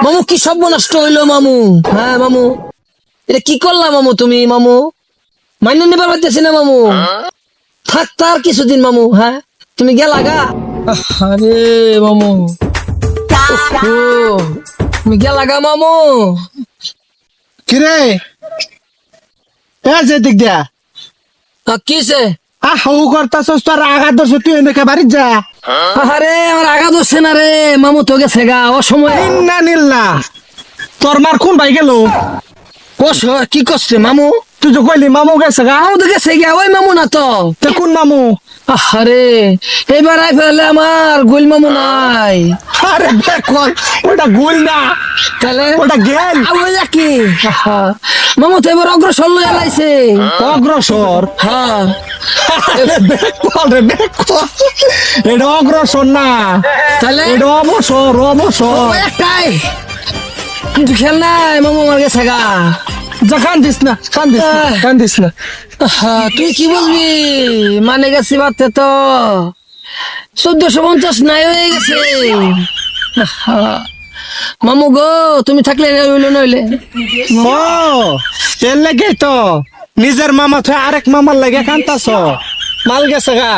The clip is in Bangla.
মামু কি সব নষ্ট হইলো মামু? হ্যাঁ মামু, এটা কি করলা মামু তুমি মামু? মাইনে নিবার পারতেছি না মামু। থাক তার কিছুদিন মামু। হ্যাঁ তুমি গেলা গা। আরে মামু, ও তুমি গেলা গা মামু। কিরে এ যে দিক দিয়া কিসে? হু করতাছস তোর আঘাত ধরছ তুই এনেকে বাড়ির যা। আরে আমার আগা দোষে না রে মামু, তো গেছে গা অসময়। না নিল্লা তোর মার কোন ভাই গেল? কি করছে মামু? তুই তো কইলি মামু গেছে গা। মামু তো গেছে গা, ওই মামু না তো। তে কোন মামু? আরে এবার আই ফেলে আমার গুল মামু নাই। আরে বেকল ওটা গুল না, তাহলে ওটা গেল। কি মামু তো এবার অগ্রসর লয়ে লাইছে। অগ্রসর? হ্যাঁ আরে বেকল রে বেকল, এটা অগ্রসর না, তাহলে এটা অবসর অবসর। একটাই কিন্তু খেল নাই, মামু আমার গেছে গা। যা কান্দিস না কান্দিস না কান্দিস না। তুই কি বলবি? মানে গেছি বাতে তো 1450 নাই হয়ে গেছে। মামু গো, তুমি থাকলে হইলো নইলে। ও এর লাগে তো নিজের মামা তুই আরেক মামার লাগে কান্তাছ, মাল গেছে গা।